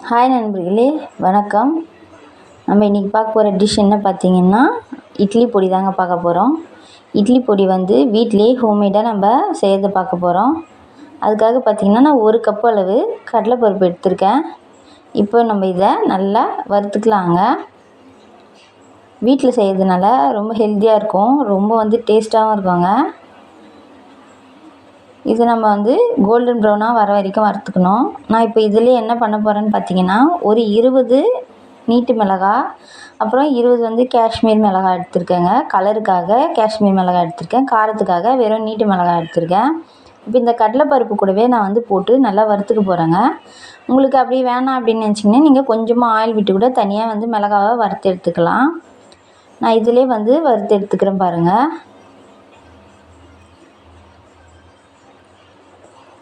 Hi நண்பர்களே, வணக்கம். நம்ம இன்றைக்கி பார்க்க போகிற டிஷ் என்ன பார்த்திங்கன்னா, இட்லி பொடி தாங்க பார்க்க போகிறோம். இட்லி பொடி வந்து வீட்டிலே ஹோம்மேடாக நம்ம செய்கிறத பார்க்க போகிறோம். அதுக்காக பார்த்திங்கன்னா நான் 1 கப் அளவு கடலைப்பருப்பு எடுத்திருக்கேன். இப்போ நம்ம இதை நல்லா வறுத்துக்கலாங்க. வீட்டில் செய்கிறதுனால ரொம்ப ஹெல்த்தியாக இருக்கும், ரொம்ப வந்து டேஸ்ட்டாகவும் இருக்குங்க. இது நம்ம வந்து கோல்டன் ப்ரௌனாக வர வரைக்கும் வறுத்துக்கணும். நான் இப்போ இதில் என்ன பண்ண போகிறேன்னு பார்த்தீங்கன்னா, ஒரு 20 நீட்டு மிளகாய், அப்புறம் 20 வந்து காஷ்மீர் மிளகாய் எடுத்திருக்கேங்க. கலருக்காக காஷ்மீர் மிளகாய் எடுத்திருக்கேன், காரத்துக்காக வெறும் நீட்டு மிளகாய் எடுத்திருக்கேன். இப்போ இந்த கடலைப்பருப்பு கூடவே நான் வந்து போட்டு நல்லா வறுத்துக்க போகிறேங்க. உங்களுக்கு அப்படி வேணாம் அப்படின்னு நினச்சிங்கன்னா நீங்கள் கொஞ்சமாக ஆயில் விட்டு கூட தனியாக வந்து மிளகாவை வறுத்து எடுத்துக்கலாம். நான் இதிலே வந்து வறுத்து எடுத்துக்கிறேன் பாருங்கள்.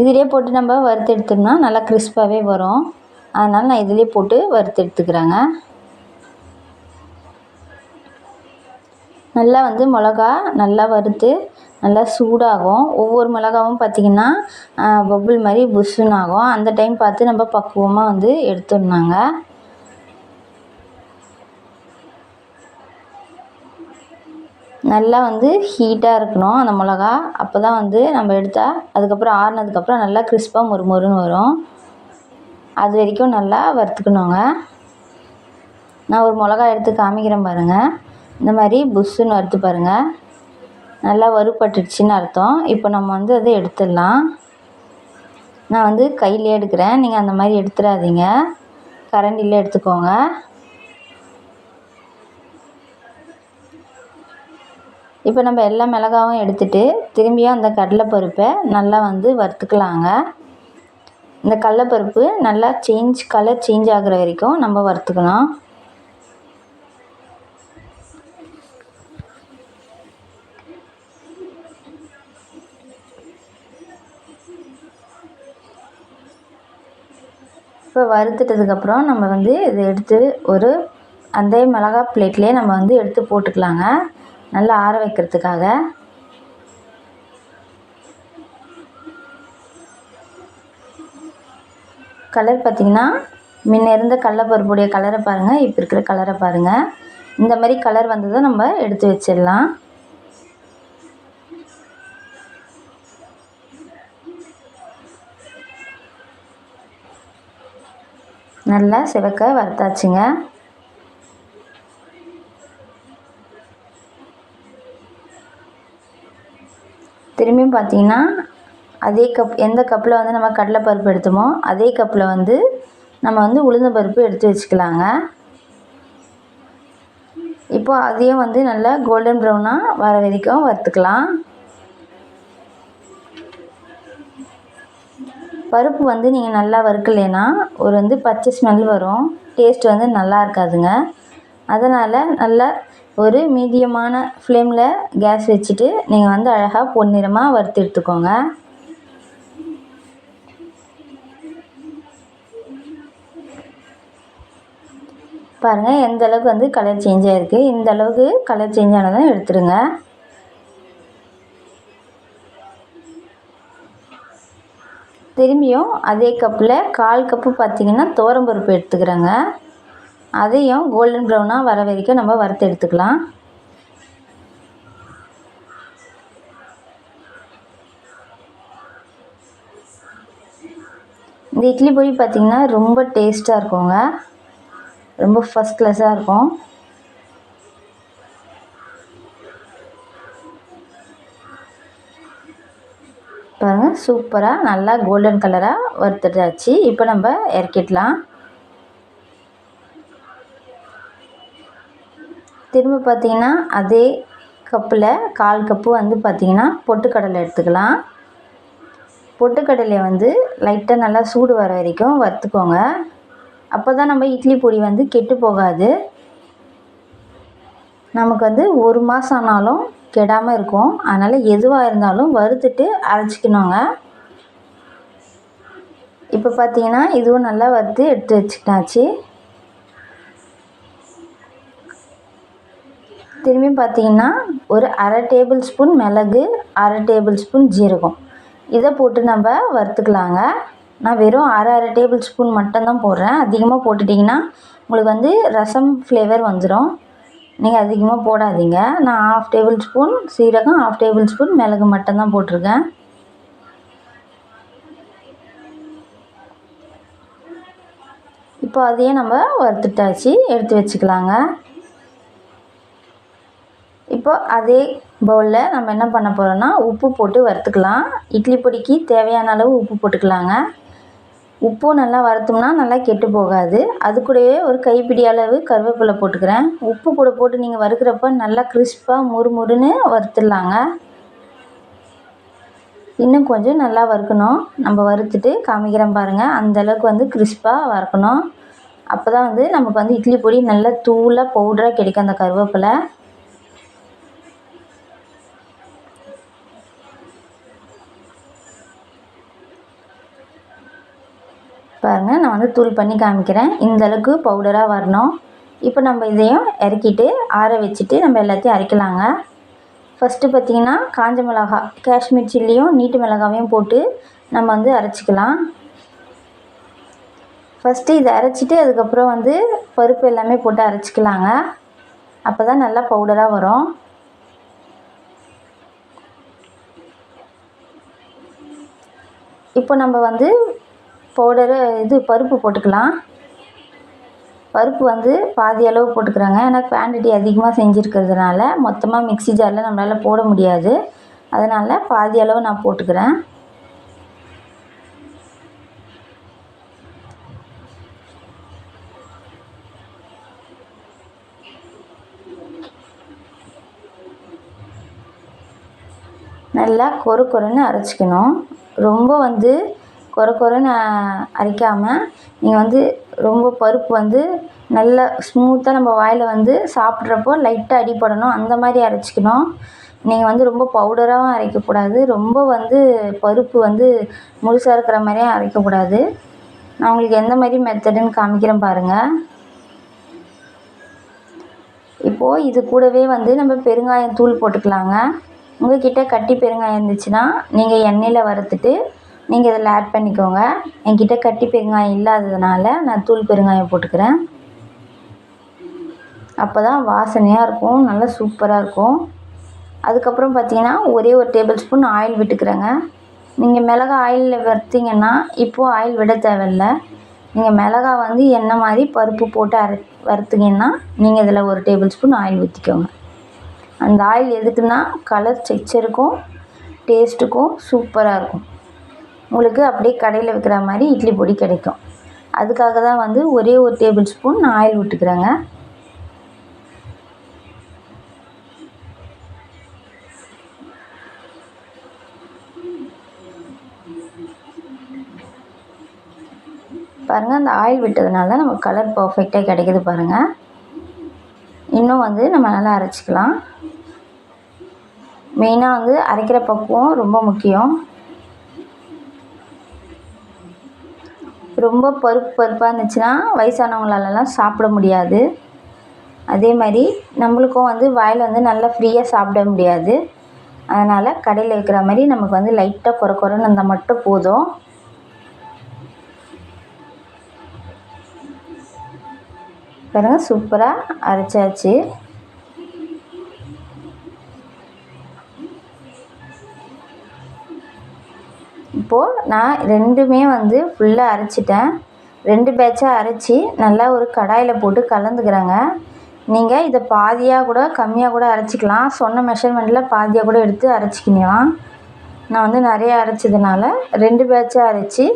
இதிலே போட்டு நம்ம வறுத்து எடுத்தோம்னா நல்லா கிறிஸ்பாகவே வரும். அதனால் நான் இதிலே போட்டு வறுத்து எடுத்துக்கிறேங்க. நல்லா வந்து மிளகா நல்லா வறுத்து நல்லா சூடாகும். ஒவ்வொரு மிளகாவும் பார்த்திங்கன்னா பபுள் மாதிரி புஷ்ஷுன்னு ஆகும். அந்த டைம் பார்த்து நம்ம பக்குவமாக வந்து எடுத்துடணுங்க. நல்லா வந்து ஹீட்டாக இருக்கணும் அந்த மிளகா. அப்போ தான் வந்து நம்ம எடுத்தால் அதுக்கப்புறம் ஆறுனதுக்கப்புறம் நல்லா கிறிஸ்பாக மொறுமொறுன்னு வரும். அது வரைக்கும் நல்லா வறுத்துக்கணுங்க. நான் ஒரு மிளகா எடுத்து காமிக்கிறேன் பாருங்கள். இந்த மாதிரி புஷ்ஷுன்னு வறுத்து பாருங்கள். நல்லா வறுபட்டுடுச்சின்னு அர்த்தம். இப்போ நம்ம வந்து அதை எடுத்துடலாம். நான் வந்து கையிலே எடுக்கிறேன், நீங்கள் அந்த மாதிரி எடுத்துடாதீங்க, கரண்டியில் எடுத்துக்கோங்க. இப்போ நம்ம எல்லா மிளகாவும் எடுத்துகிட்டு திரும்பியும் அந்த கடலைப்பருப்பை நல்லா வந்து வறுத்துக்கலாங்க. இந்த கடலைப்பருப்பு நல்லா கலர் சேஞ்ச் ஆகிற வரைக்கும் நம்ம வறுத்துக்கணும். இப்போ வறுத்துட்டதுக்கப்புறம் நம்ம வந்து இதை எடுத்து ஒரு அந்த மிளகா பிளேட்லேயே நம்ம வந்து எடுத்து போட்டுக்கலாங்க, நல்லா ஆற வைக்கிறதுக்காக. கலர் பார்த்திங்கன்னா முன்ன இருந்த கடலைப்பருப்புடைய கலரை பாருங்கள், இப்போ இருக்கிற கலரை பாருங்கள். இந்த மாதிரி கலர் வந்ததை நம்ம எடுத்து வச்சிடலாம். நல்லா சிவக்க வறுத்தாச்சுங்க. திரும்பியும் பார்த்திங்கன்னா அதே கப், எந்த கப்பில் வந்து நம்ம கடலைப்பருப்பு எடுத்தோமோ அதே கப்பில் வந்து நம்ம வந்து உளுந்தம்பருப்பு எடுத்து வச்சுக்கலாங்க. இப்போ அதையும் வந்து நல்லா கோல்டன் ப்ரௌனாக வர வரைக்கும் வறுத்துக்கலாம். பருப்பு வந்து நீங்கள் நல்லா வறுக்கலைன்னா ஒரு வந்து பச்சை ஸ்மெல் வரும், டேஸ்ட் வந்து நல்லா இருக்காதுங்க. அதனால் நல்லா ஒரு மீடியமான ஃப்ளேமில் கேஸ் வச்சுட்டு நீங்கள் வந்து அழகாக பொன்னிறமாக வறுத்து எடுத்துக்கோங்க. பாருங்கள் எந்த அளவுக்கு வந்து கலர் சேஞ்ச் ஆகிருக்கு. இந்த அளவுக்கு கலர் சேஞ்ச் ஆனதும் எடுத்துருங்க. திரும்பியும் அதே கப்பில் 1/4 கப்பு பார்த்திங்கன்னா துவரம்பருப்பு எடுத்துக்கிறேங்க. அதையும் கோல்டன் ப்ரௌனாக வர வரைக்கும் நம்ம வறுத்து எடுத்துக்கலாம். இந்த இட்லி பொடி பார்த்திங்கன்னா ரொம்ப டேஸ்ட்டாக இருக்குங்க, ரொம்ப ஃபஸ்ட் கிளாஸாக இருக்கும். பாருங்கள் சூப்பராக நல்லா கோல்டன் கலராக வறுத்துட்டாச்சு. இப்போ நம்ம இறக்கிடலாம். திரும்ப பார்த்திங்கன்னா அதே கப்பில் 1/4 கப்பு வந்து பார்த்திங்கன்னா பொட்டுக்கடலை எடுத்துக்கலாம். பொட்டுக்கடலையை வந்து லைட்டாக நல்லா சூடு வர வரைக்கும் வறுத்துக்கோங்க. அப்போ தான் நம்ம இட்லி பொடி வந்து கெட்டு போகாது. நமக்கு வந்து 1 மாதம் ஆனாலும் கெடாமல் இருக்கும். அதனால் எதுவாக இருந்தாலும் வறுத்துட்டு அரைச்சிக்கணுங்க. இப்போ பார்த்திங்கன்னா இதுவும் நல்லா வறுத்து எடுத்து வச்சுக்கிட்டாச்சு. திரும்பி பார்த்திங்கன்னா ஒரு 1/2 டேபிள் ஸ்பூன் மிளகு, 1/2 டேபிள் ஸ்பூன் ஜீரகம், இதை போட்டு நம்ம வறுத்துக்கலாங்க. நான் வெறும் அரை டேபிள் ஸ்பூன் மட்டும்தான் போடுறேன். அதிகமாக போட்டுட்டிங்கன்னா உங்களுக்கு வந்து ரசம் ஃப்ளேவர் வந்துடும். நீங்கள் அதிகமாக போடாதீங்க. நான் 1/2 டேபிள் ஸ்பூன் சீரகம், 1/2 டேபிள் ஸ்பூன் மிளகு மட்டும்தான் போட்டிருக்கேன். இப்போ அதையே நம்ம வறுத்துட்டாச்சு, எடுத்து வச்சுக்கலாங்க. இப்போ அதே பவுலில் நம்ம என்ன பண்ண போகிறோன்னா உப்பு போட்டு வறுத்துக்கலாம். இட்லி பொடிக்கு தேவையான அளவு உப்பு போட்டுக்கலாங்க. உப்பும் நல்லா வறுத்தோம்னா நல்லா கெட்டு போகாது. அது கூடவே ஒரு கைப்பிடி அளவு கருவேப்பிலை போட்டுக்கிறேன். உப்பு கூட போட்டு நீங்கள் வறுக்கிறப்ப நல்லா கிறிஸ்பாக முறுமுறுன்னு வறுத்துடலாங்க. இன்னும் கொஞ்சம் நல்லா வறுக்கணும். நம்ம வறுத்துட்டு காமிக்கிறேன் பாருங்கள். அந்தளவுக்கு வந்து கிறிஸ்பாக வறுக்கணும். அப்போ தான் வந்து நமக்கு வந்து இட்லி பொடி நல்லா தூளாக பவுடராக கிடைக்கும் அந்த கருவேப்பிலை. பாருங்கள், நான் வந்து தூள் பண்ணி காமிக்கிறேன். இந்தளவுக்கு பவுடராக வரணும். இப்போ நம்ம இதையும் இறக்கிட்டு ஆற வச்சுட்டு நம்ம எல்லாத்தையும் அரைக்கலாங்க. ஃபஸ்ட்டு பார்த்திங்கன்னா காஞ்ச மிளகா, காஷ்மீர் சில்லியும் நீட்டு மிளகாவையும் போட்டு நம்ம வந்து அரைச்சிக்கலாம். ஃபஸ்ட்டு இதை அரைச்சிட்டு அதுக்கப்புறம் வந்து பருப்பு எல்லாமே போட்டு அரைச்சிக்கலாங்க. அப்போ தான் நல்லா பவுடராக வரும். இப்போ நம்ம வந்து பருப்பு போட்டுக்கலாம். பருப்பு வந்து பாதி அளவு போட்டுக்கிறாங்க. ஏன்னா குவான்டிட்டி அதிகமாக செஞ்சுருக்கிறதுனால மொத்தமாக மிக்ஸி ஜாரில் நம்மளால் போட முடியாது. அதனால் பாதி அளவு நான் போட்டுக்கிறேன். நல்லா கொருன்னு அரைச்சிக்கணும். ரொம்ப வந்து கொரன்னு அரைக்காமல் நீங்கள் வந்து ரொம்ப பருப்பு வந்து நல்லா ஸ்மூத்தாக நம்ம வாயில் வந்து சாப்பிட்றப்போ லைட்டாக அடிபடணும், அந்த மாதிரி அரைச்சிக்கணும். நீங்கள் வந்து ரொம்ப பவுடராகவும் அரைக்கக்கூடாது, ரொம்ப வந்து பருப்பு வந்து முழுசாக இருக்கிற மாதிரியும் அரைக்கக்கூடாது. நான் உங்களுக்கு எந்த மாதிரி மெத்தடுன்னு காமிக்கிறேன் பாருங்கள். இப்போது இது கூடவே வந்து நம்ம பெருங்காயம் தூள் போட்டுக்கலாங்க. உங்கள்கிட்ட கட்டி பெருங்காயம் இருந்துச்சுன்னா நீங்கள் எண்ணெயில் வறுத்துட்டு நீங்கள் இதில் ஆட் பண்ணிக்கோங்க. என்கிட்ட கட்டி பெருங்காயம் இல்லாததுனால நான் தூள் பெருங்காயம் போட்டுக்கிறேன். அப்போ தான் வாசனையாக இருக்கும், நல்லா சூப்பராக இருக்கும். அதுக்கப்புறம் பார்த்திங்கன்னா ஒரே ஒரு டேபிள் ஸ்பூன் ஆயில் விட்டுக்கிறேங்க. நீங்கள் மிளகா ஆயிலில் வறுத்திங்கன்னா இப்போது ஆயில் விட தேவையில்லை. நீங்கள் மிளகா வந்து எண்ணெய் மாதிரி பருப்பு போட்டு வறுத்திங்கன்னா நீங்கள் இதில் ஒரு டேபிள் ஸ்பூன் ஆயில் ஊற்றிக்கோங்க. அந்த ஆயில் எதுக்குன்னா கலர் டெக்ஸ்சருக்கும் டேஸ்ட்டுக்கும் சூப்பராக இருக்கும். உங்களுக்கு அப்படியே கடையில் விற்கிற மாதிரி இட்லி பொடி கிடைக்கும். அதுக்காக தான் வந்து ஒரே ஒரு டேபிள் ஸ்பூன் நான் ஆயில் விட்டுக்கிறேங்க. பாருங்கள், அந்த ஆயில் விட்டதுனால நமக்கு கலர் பர்ஃபெக்டாக கிடைக்கிது பாருங்கள். இன்னும் வந்து நம்ம நல்லா அரைச்சிக்கலாம். மெயினாக வந்து அரைக்கிற பக்குவம் ரொம்ப முக்கியம். ரொம்ப பருப்பாக இருந்துச்சுன்னா வயசானவங்களாலலாம் சாப்பிட முடியாது. அதே மாதிரி நம்மளுக்கும் வந்து வாயில் வந்து நல்லா ஃப்ரீயாக சாப்பிட முடியாது. அதனால் கடையில் விற்கிற மாதிரி நமக்கு வந்து லைட்டாக கொரன்னு இருந்தால் மட்டும் போதும். பாருங்கள், சூப்பராக அரைச்சாச்சு. இப்போது நான் ரெண்டுமே வந்து ஃபுல்லாக அரைச்சிட்டேன். 2 பேட்சாக அரைச்சி நல்லா ஒரு கடாயில் போட்டு கலந்துக்கிறேங்க. நீங்கள் இதை பாதியாக கூட கம்மியாக கூட அரைச்சிக்கலாம். சொன்ன மெஷர்மெண்ட்டில் பாதியாக கூட எடுத்து அரைச்சிக்கலாம். நான் வந்து நிறையா அரைச்சதுனால 2 பேட்சாக அரைச்சி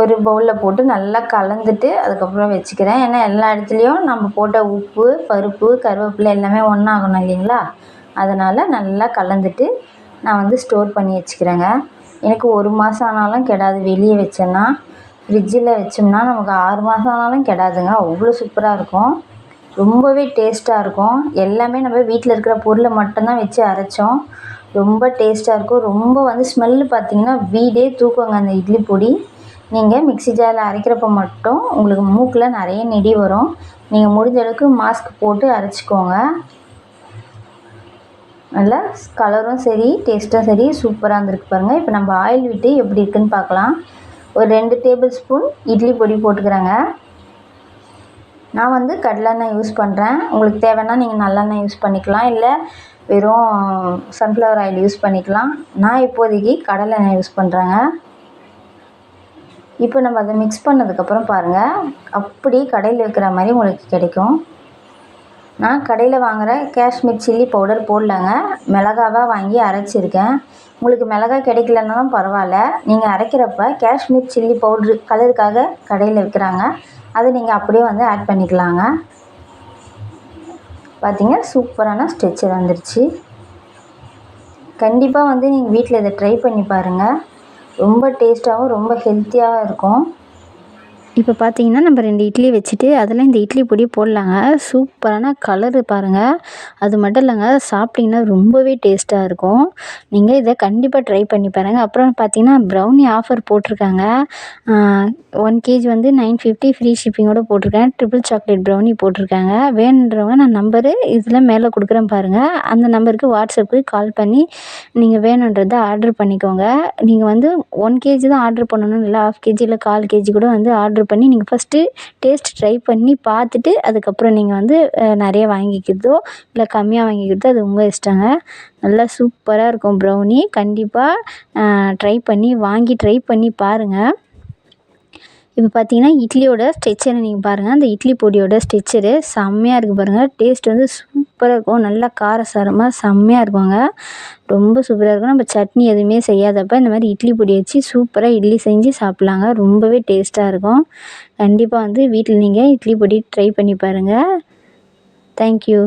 ஒரு பவுலில் போட்டு நல்லா கலந்துட்டு அதுக்கப்புறம் வச்சுக்கிறேன். ஏன்னா எல்லா இடத்துலையும் நம்ம போட்ட உப்பு, பருப்பு, கருவேப்பிலை எல்லாமே ஒன்றாகணும் இல்லைங்களா? அதனால் நல்லா கலந்துட்டு நான் வந்து ஸ்டோர் பண்ணி வச்சுக்கிறேங்க. எனக்கு 1 மாதம் ஆனாலும் கெடாது. வெளியே வச்சேன்னா ஃப்ரிட்ஜில் வச்சோம்னா நமக்கு 6 மாதம் ஆனாலும் கெடாதுங்க. அவ்வளோ சூப்பராக இருக்கும், ரொம்பவே டேஸ்ட்டாக இருக்கும். எல்லாமே நம்ம வீட்டில் இருக்கிற பொருளை மட்டும்தான் வச்சு அரைச்சோம். ரொம்ப டேஸ்ட்டாக இருக்கும். ரொம்ப வந்து ஸ்மெல்லு பார்த்திங்கன்னா வீடே தூக்குங்க அந்த இட்லி பொடி. நீங்கள் மிக்ஸி ஜாரில் அரைக்கிறப்ப மட்டும் உங்களுக்கு மூக்கில் நிறைய நெடி வரும். நீங்கள் முடிஞ்ச அளவுக்கு மாஸ்க் போட்டு அரைச்சிக்கோங்க. நல்லா கலரும் சரி டேஸ்ட்டும் சரி சூப்பராக இருந்திருக்கு பாருங்கள். இப்போ நம்ம ஆயில் விட்டு எப்படி இருக்குதுன்னு பார்க்கலாம். ஒரு 2 டேபிள் ஸ்பூன் இட்லி பொடி போட்டுக்கிறேங்க. நான் வந்து கடலெண்ணெய் யூஸ் பண்ணுறேன். உங்களுக்கு தேவைன்னா நீங்கள் நல்லெண்ணெய் யூஸ் பண்ணிக்கலாம், இல்லை வெறும் சன்ஃப்ளவர் ஆயில் யூஸ் பண்ணிக்கலாம். நான் இப்போதைக்கு கடலெண்ணெய் யூஸ் பண்ணுறேங்க. இப்போ நம்ம அதை மிக்ஸ் பண்ணதுக்கப்புறம் பாருங்கள், அப்படி கடையில் வைக்கிற மாதிரி உங்களுக்கு கிடைக்கும். நான் கடையில் வாங்குகிற காஷ்மீர் சில்லி பவுடர் போடலங்க, மிளகாவாக வாங்கி அரைச்சிருக்கேன். உங்களுக்கு மிளகாய் கிடைக்கலனாலும் பரவாயில்ல, நீங்கள் அரைக்கிறப்ப காஷ்மீர் சில்லி பவுட்ரு கலருக்காக கடையில் விற்கிறாங்க, அதை நீங்கள் அப்படியே வந்து ஆட் பண்ணிக்கலாங்க. பார்த்திங்க, சூப்பரான ஸ்ட்ரெச்சர் வந்துருச்சு. கண்டிப்பாக வந்து நீங்கள் வீட்டில் இதை ட்ரை பண்ணி பாருங்கள். ரொம்ப டேஸ்ட்டாகவும் ரொம்ப ஹெல்த்தியாகவும் இருக்கும். இப்போ பார்த்தீங்கன்னா நம்ம 2 இட்லி வச்சுட்டு அதில் இந்த இட்லி பொடி போடலாங்க. சூப்பரான கலரு பாருங்கள். அது மட்டும் இல்லைங்க, சாப்பிட்டிங்கன்னா ரொம்பவே டேஸ்ட்டாக இருக்கும். நீங்கள் இதை கண்டிப்பாக ட்ரை பண்ணி பாருங்கள். அப்புறம் பார்த்தீங்கன்னா ப்ரௌனி ஆஃபர் போட்டிருக்காங்க. 1 கேஜி வந்து 950 ஃப்ரீ ஷிப்பிங்கோடு போட்டிருக்கேன். ட்ரிபிள் சாக்லேட் ப்ரௌனி போட்டிருக்காங்க. வேணுன்றவங்க நான் நம்பரு இதில் மேலே கொடுக்குறேன் பாருங்கள். அந்த நம்பருக்கு வாட்ஸ்அப்புக்கு கால் பண்ணி நீங்கள் வேணுன்றதை ஆர்டர் பண்ணிக்கோங்க. நீங்கள் வந்து 1 கேஜி தான் ஆர்டர் பண்ணணும் இல்லை, 1/2 கேஜி இல்லை 1/4 கேஜி கூட வந்து ஆர்டர் பண்ணி நீங்கள் ஃபஸ்ட்டு டேஸ்ட் ட்ரை பண்ணி பார்த்துட்டு அதுக்கப்புறம் நீங்கள் வந்து நிறைய வாங்கிக்கிறதோ இல்லை கம்மியாக வாங்கிக்கிறதோ அது உங்கள் இஷ்டங்க. நல்லா சூப்பராக இருக்கும் ப்ரௌனி. கண்டிப்பாக ட்ரை பண்ணி பாருங்கள். இப்போ பார்த்தீங்கன்னா இட்லியோட ஸ்ட்ரெச்சரை நீங்கள் பாருங்கள். அந்த இட்லி பொடியோட ஸ்ட்ரெச்சரு செம்மையாக இருக்குது பாருங்கள். டேஸ்ட் வந்து சூப்பராக இருக்கும். நல்லா காரசாரமாக செம்மையாக இருக்குங்க. ரொம்ப சூப்பராக இருக்கும். நம்ம சட்னி எதுவுமே செய்யாதப்போ இந்த மாதிரி இட்லி பொடி வச்சு சூப்பராக இட்லி செஞ்சு சாப்பிட்லாங்க. ரொம்பவே டேஸ்ட்டாக இருக்கும். கண்டிப்பாக வந்து வீட்டில் நீங்கள் இட்லி பொடி ட்ரை பண்ணி பாருங்கள். தேங்க்யூ.